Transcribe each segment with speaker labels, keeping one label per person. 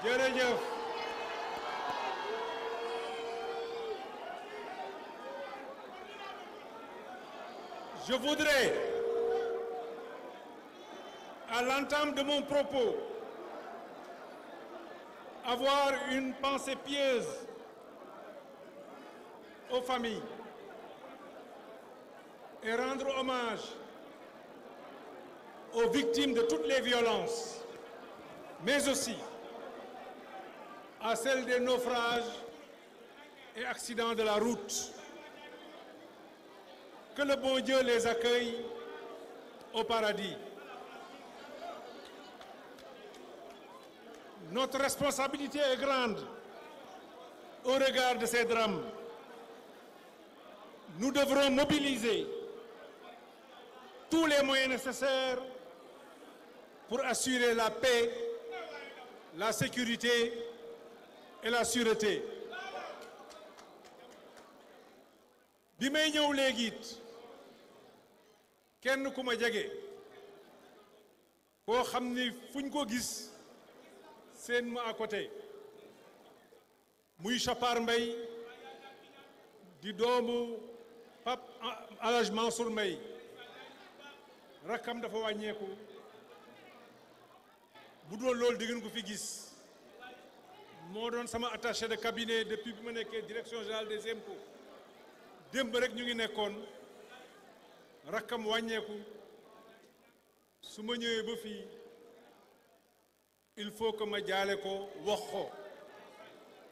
Speaker 1: jërëjëf. Je voudrais, à l'entame de mon propos, avoir une pensée pieuse aux familles et rendre hommage aux victimes de toutes les violences, mais aussi à celles des naufrages et accidents de la route. Que le bon Dieu les accueille au paradis. Notre responsabilité est grande au regard de ces drames. Nous devrons mobiliser tous les moyens nécessaires pour assurer la paix, la sécurité et la sûreté. bi may ñëw léegi it kenn ku ma jege koo xam ni fuñ ko gis seen ma à côté muy Chapar Mbaye di doomu Pape Alhaj Mansour Mbaye rakkam dafa wàññeeku bu doon loolu di ngeen ko fi gis moo doon sama attaché de cabinet depuis bi ma nekkee direction générale des impôts démb rek ñu ngi nekkoon rakkam wàññeeku su ma ñëwee ba fii il faut que ma jaale ko wax ko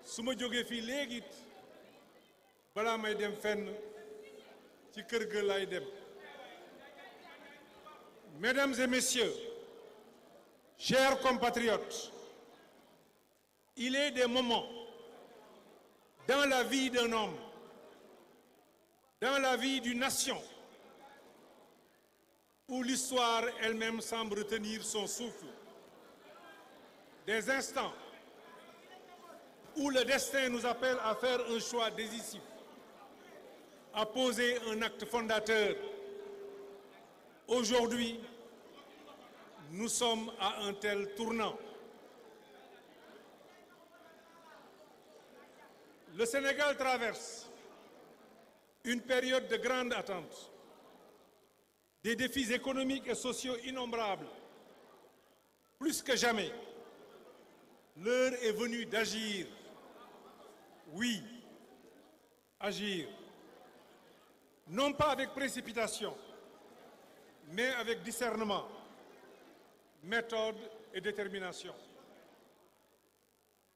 Speaker 1: su ma jógee fii léegi it balaa may dem fenn ci kër ga lay dem. Mesdames et messieurs, chers compatriotes, il est des moments dans la vie d'un homme, dans la vie d'une nation, où l'histoire elle-même semble retenir son souffle. Des instants où le destin nous appelle à faire un choix décisif, à poser un acte fondateur. Aujourd'hui, nous sommes à un tel tournant. Le Sénégal traverse une période de grande attente, des défis économiques et sociaux innombrables. Plus que jamais, l'heure est venue d'agir. Oui, agir. Non pas avec précipitation, mais avec discernement, méthode et détermination.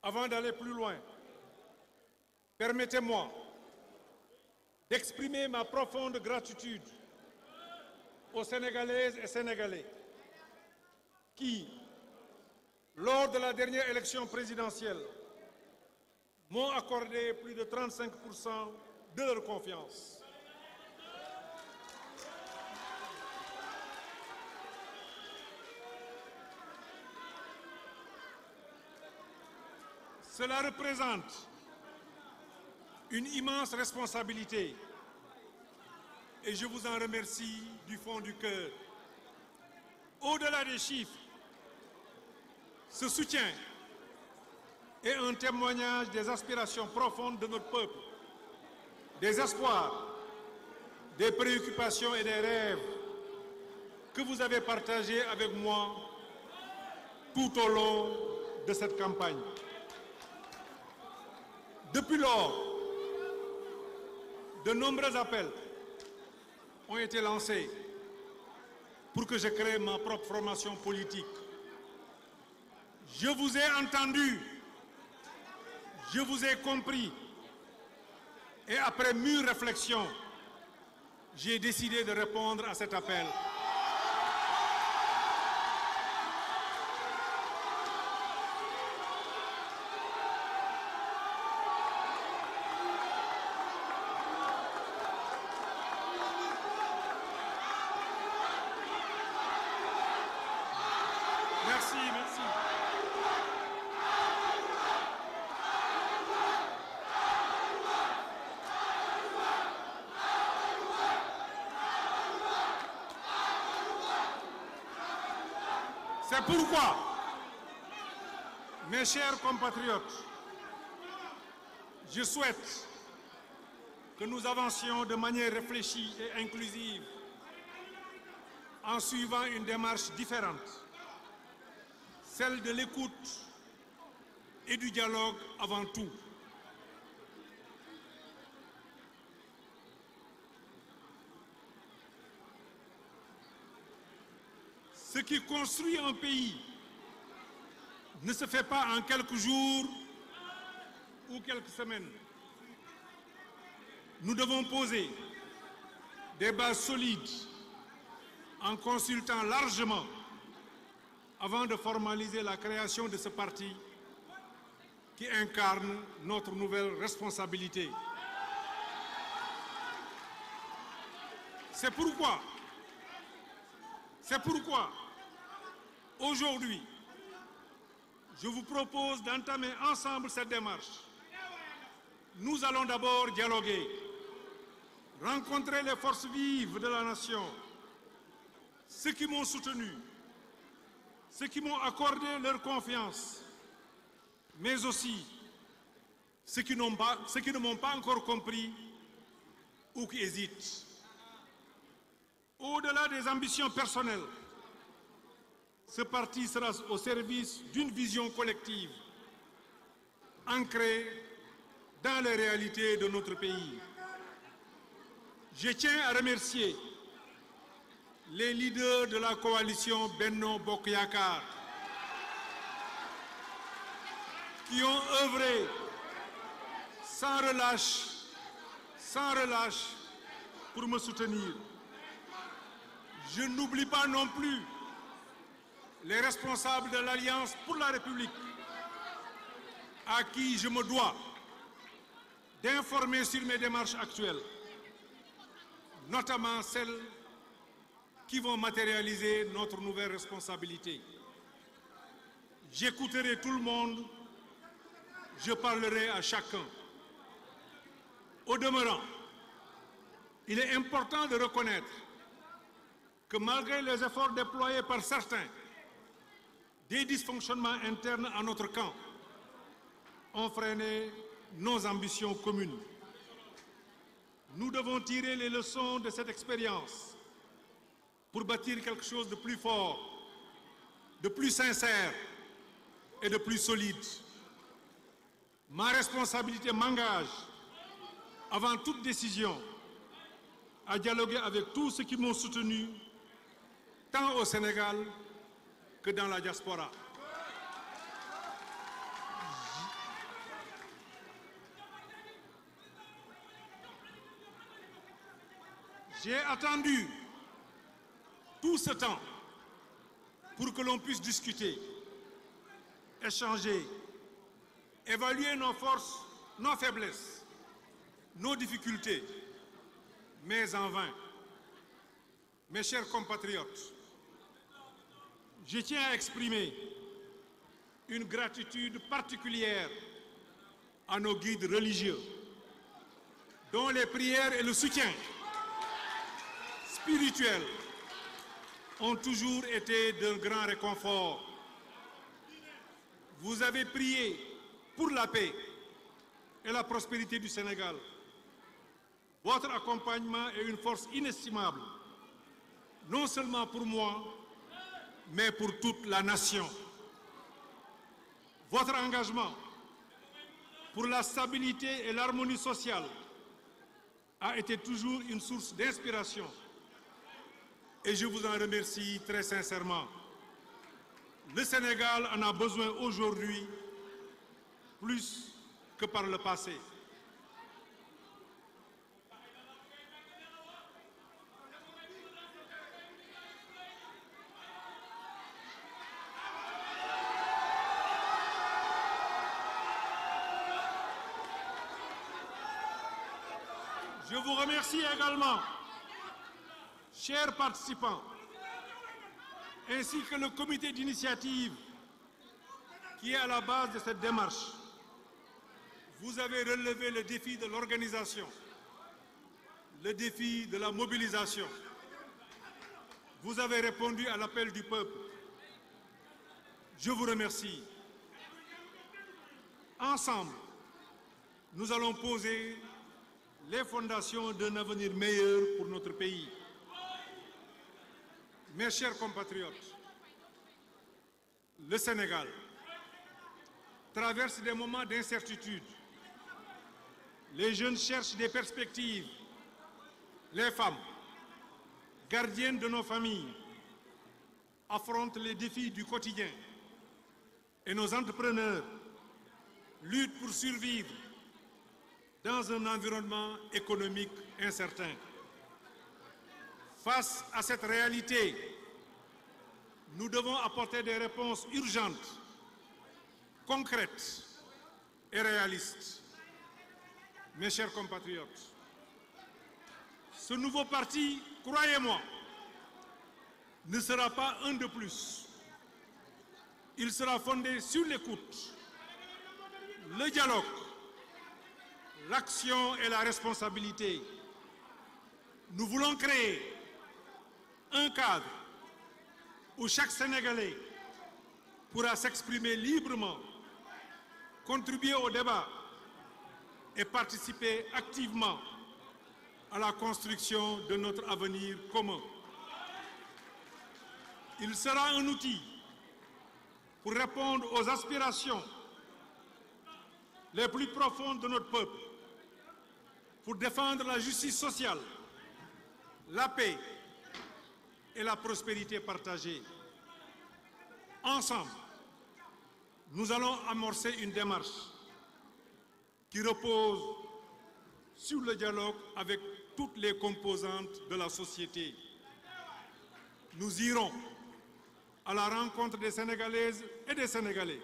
Speaker 1: Avant d'aller plus loin, permettez-moi d'exprimer ma profonde gratitude aux Sénégalaises et Sénégalais qui, lors de la dernière élection présidentielle, m'ont accordé plus de 35% de leur confiance. Cela représente une immense responsabilité et je vous en remercie du fond du cœur. Au-delà des chiffres, ce soutien est un témoignage des aspirations profondes de notre peuple, des espoirs, des préoccupations et des rêves que vous avez partagés avec moi tout au long de cette campagne. Depuis lors, de nombreux appels ont été lancés pour que je crée ma propre formation politique. Je vous ai entendu, je vous ai compris et après mûre réflexion, j'ai décidé de répondre à cet appel. Merci. C'est pourquoi Mes chers compatriotes, je souhaite que nous avancions de manière réfléchie et inclusive en suivant une démarche différente, celle de l'écoute et du dialogue avant tout. Ce qui construit un pays ne se fait pas en quelques jours ou quelques semaines. Nous devons poser des bases solides en consultant largement avant de formaliser la création de ce parti qui incarne notre nouvelle responsabilité. C'est pourquoi, aujourd'hui, je vous propose d'entamer ensemble cette démarche. Nous allons d'abord dialoguer, rencontrer les forces vives de la nation, ceux qui m'ont soutenu, ceux qui m'ont accordé leur confiance, mais aussi ceux qui ne m'ont pas encore compris ou qui hésitent. Au-delà des ambitions personnelles, ce parti sera au service d'une vision collective, ancrée dans les réalités de notre pays. Je tiens à remercier les leaders de la coalition Benno Bokk Yakaar qui ont œuvré sans relâche pour me soutenir. Je n'oublie pas non plus les responsables de l'Alliance pour la République à qui je me dois d'informer sur mes démarches actuelles, notamment celles qui vont matérialiser notre nouvelle responsabilité. J'écouterai tout le monde, je parlerai à chacun. Au demeurant, il est important de reconnaître que malgré les efforts déployés par certains, des dysfonctionnements internes à notre camp ont freiné nos ambitions communes. Nous devons tirer les leçons de cette expérience pour bâtir quelque chose de plus fort, de plus sincère et de plus solide. Ma responsabilité m'engage, avant toute décision, à dialoguer avec tous ceux qui m'ont soutenu, tant au Sénégal que dans la diaspora. J'ai attendu tout ce temps pour que l'on puisse discuter, échanger, évaluer nos forces, nos faiblesses, nos difficultés, mais en vain. Mes chers compatriotes, je tiens à exprimer une gratitude particulière à nos guides religieux, dont les prières et le soutien spirituel ont toujours été d'un grand réconfort. Vous avez prié pour la paix et la prospérité du Sénégal. Votre accompagnement est une force inestimable, non seulement pour moi, mais pour toute la nation. Votre engagement pour la stabilité et l'harmonie sociale a été toujours une source d'inspiration et je vous en remercie très sincèrement. Le Sénégal en a besoin aujourd'hui plus que par le passé. Je vous remercie également, chers participants, ainsi que le comité d'initiative qui est à la base de cette démarche. Vous avez relevé le défi de l'organisation, le défi de la mobilisation. Vous avez répondu à l'appel du peuple. Je vous remercie. Ensemble, nous allons poser les fondations d'un avenir meilleur pour notre pays. Mes chers compatriotes, le Sénégal traverse des moments d'incertitude. Les jeunes cherchent des perspectives. Les femmes, gardiennes de nos familles, affrontent les défis du quotidien. Et nos entrepreneurs luttent pour survivre dans un environnement économique incertain. Face à cette réalité, nous devons apporter des réponses urgentes, concrètes et réalistes. Mes chers compatriotes, ce nouveau parti, croyez-moi, ne sera pas un de plus. Il sera fondé sur l'écoute, le dialogue, l'action et la responsabilité. Nous voulons créer un cadre où chaque Sénégalais pourra s'exprimer librement, contribuer au débat et participer activement à la construction de notre avenir commun. Il sera un outil pour répondre aux aspirations les plus profondes de notre peuple, pour défendre la justice sociale, la paix et la prospérité partagée. Ensemble, nous allons amorcer une démarche qui repose sur le dialogue avec toutes les composantes de la société. Nous irons à la rencontre des Sénégalaises et des Sénégalais,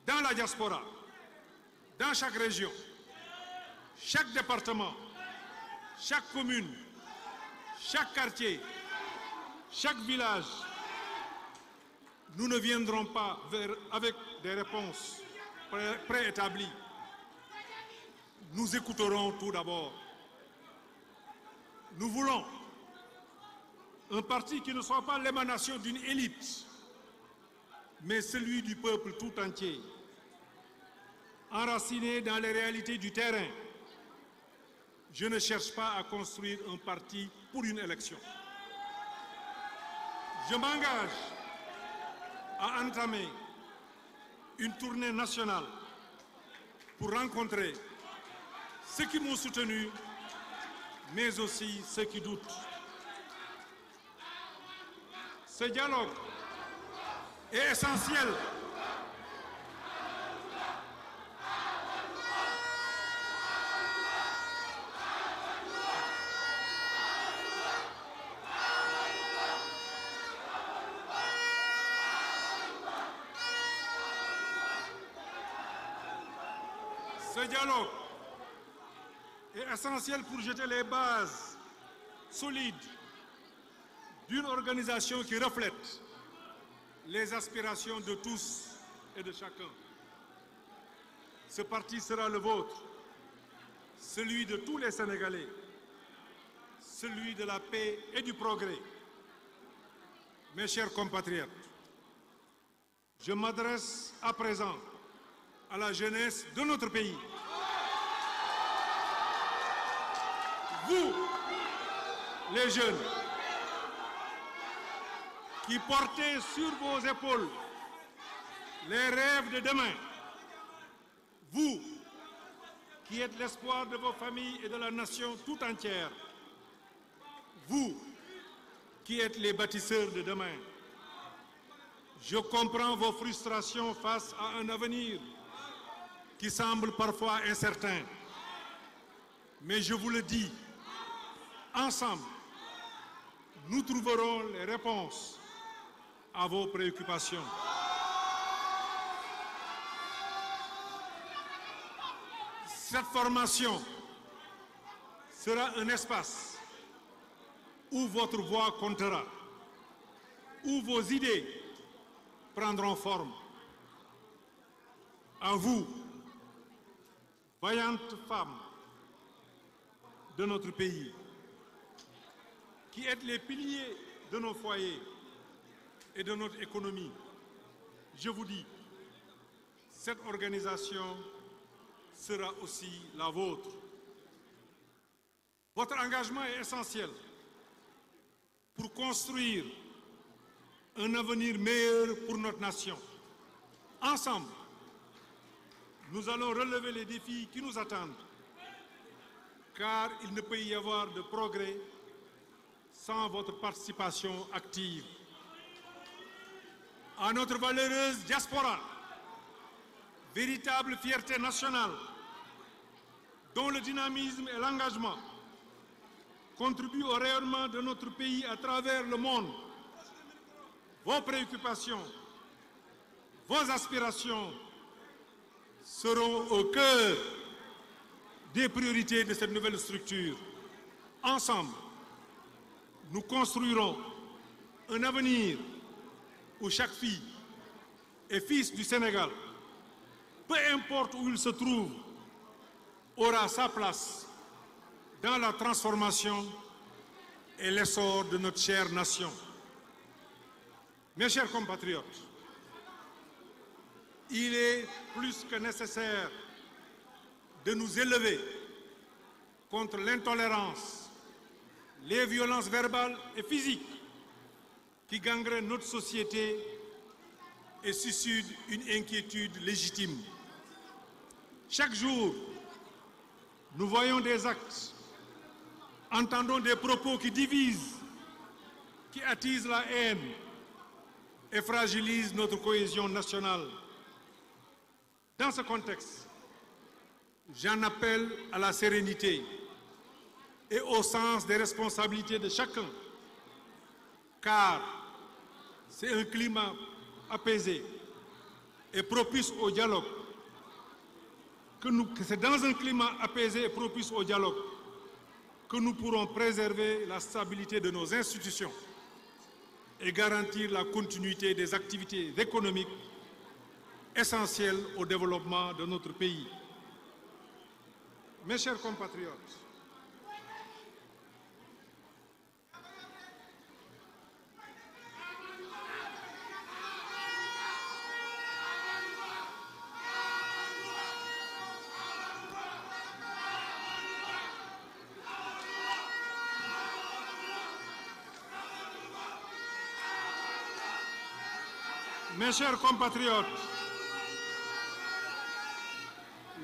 Speaker 1: dans la diaspora, dans chaque région, chaque département, chaque commune, chaque quartier, chaque village. Nous ne viendrons pas avec des réponses préétablies. Nous écouterons tout d'abord. Nous voulons un parti qui ne soit pas l'émanation d'une élite, mais celui du peuple tout entier, enraciné dans les réalités du terrain. Je ne cherche pas à construire un parti pour une élection. Je m'engage à entamer une tournée nationale pour rencontrer ceux qui m'ont soutenu, mais aussi ceux qui doutent. Ce dialogue est essentiel. Ce dialogue est essentiel pour jeter les bases solides d'une organisation qui reflète les aspirations de tous et de chacun. Ce parti sera le vôtre, celui de tous les Sénégalais, celui de la paix et du progrès. Mes chers compatriotes, je m'adresse à présent à la jeunesse de notre pays. Vous, les jeunes, qui portez sur vos épaules les rêves de demain, vous, qui êtes l'espoir de vos familles et de la nation tout entière, vous, qui êtes les bâtisseurs de demain, je comprends vos frustrations face à un avenir qui semble parfois incertain. Mais je vous le dis, ensemble, nous trouverons les réponses à vos préoccupations. Cette formation sera un espace où votre voix comptera, où vos idées prendront forme. À vous, vaillantes femmes de notre pays, qui êtes les piliers de nos foyers et de notre économie, je vous dis, cette organisation sera aussi la vôtre. Votre engagement est essentiel pour construire un avenir meilleur pour notre nation. Ensemble, nous allons relever les défis qui nous attendent, car il ne peut y avoir de progrès sans votre participation active. À notre valeureuse diaspora, véritable fierté nationale, dont le dynamisme et l'engagement contribuent au rayonnement de notre pays à travers le monde, vos préoccupations, vos aspirations seront au cœur des priorités de cette nouvelle structure. Ensemble, nous construirons un avenir où chaque fille et fils du Sénégal, peu importe où il se trouve, aura sa place dans la transformation et l'essor de notre chère nation. Mes chers compatriotes, il est plus que nécessaire de nous élever contre l'intolérance, les violences verbales et physiques qui gangrènent notre société et suscitent une inquiétude légitime. Chaque jour, nous voyons des actes, entendons des propos qui divisent, qui attisent la haine et fragilisent notre cohésion nationale. Dans ce contexte, j'en appelle à la sérénité et au sens des responsabilités de chacun, car c'est un climat apaisé et propice au dialogue c'est dans un climat apaisé et propice au dialogue que nous pourrons préserver la stabilité de nos institutions et garantir la continuité des activités économiques essentielles au développement de notre pays. Mes chers compatriotes,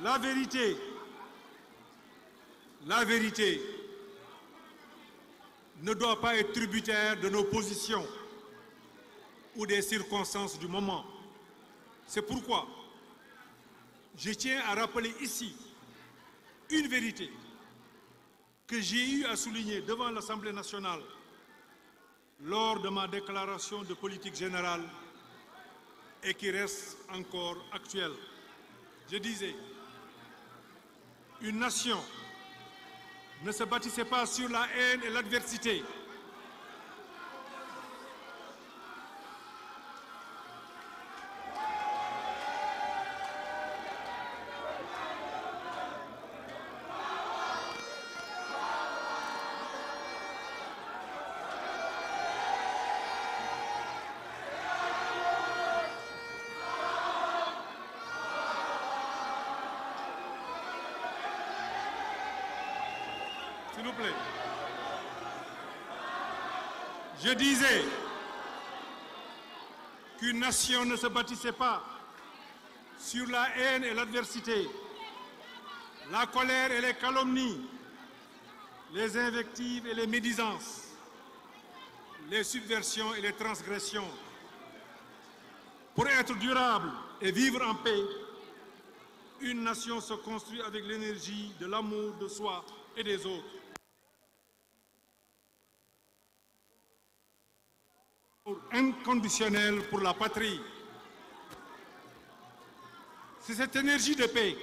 Speaker 1: la vérité ne doit pas être tributaire de nos positions ou des circonstances du moment. C'est pourquoi je tiens à rappeler ici une vérité que j'ai eu à souligner devant l'Assemblée nationale lors de ma déclaration de politique générale et qui reste encore actuelle. Je disais, une nation ne se bâtissait pas sur la haine et l'adversité. S'il vous plaît. Je disais qu'une nation ne se bâtissait pas sur la haine et l'adversité, la colère et les calomnies, les invectives et les médisances, les subversions et les transgressions. Pour être durable et vivre en paix, une nation se construit avec l'énergie de l'amour de soi et des autres. Inconditionnel pour la patrie. C'est cette énergie de paix,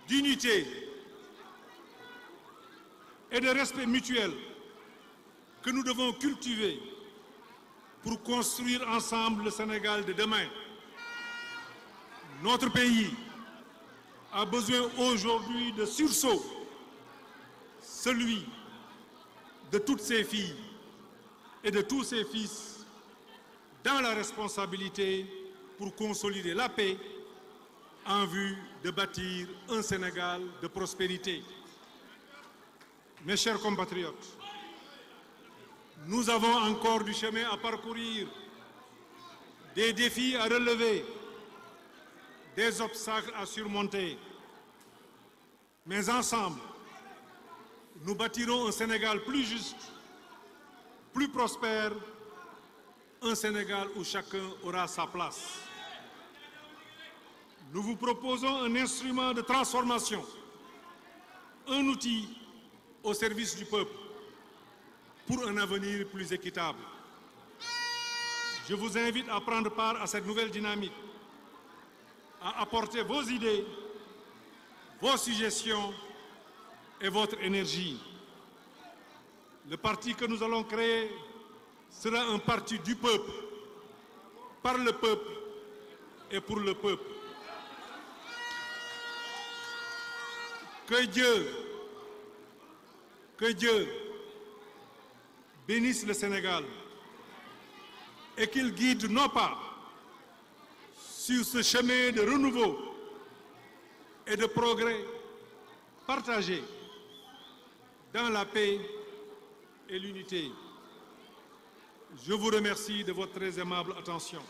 Speaker 1: d'unité et de respect mutuel que nous devons cultiver pour construire ensemble le Sénégal de demain. Notre pays a besoin aujourd'hui de sursaut, celui de toutes ses filles et de tous ses fils dans la responsabilité pour consolider la paix, en vue de bâtir un Sénégal de prospérité. Mes chers compatriotes, nous avons encore du chemin à parcourir, des défis à relever, des obstacles à surmonter. Mais ensemble, nous bâtirons un Sénégal plus juste, plus prospère, un Sénégal où chacun aura sa place. Nous vous proposons un instrument de transformation, un outil au service du peuple pour un avenir plus équitable. Je vous invite à prendre part à cette nouvelle dynamique, à apporter vos idées, vos suggestions et votre énergie. Le parti que nous allons créer sera un parti du peuple, par le peuple et pour le peuple. Que Dieu bénisse le Sénégal et qu'il guide nos pas sur ce chemin de renouveau et de progrès partagé dans la paix et l'unité. Je vous remercie de votre très aimable attention.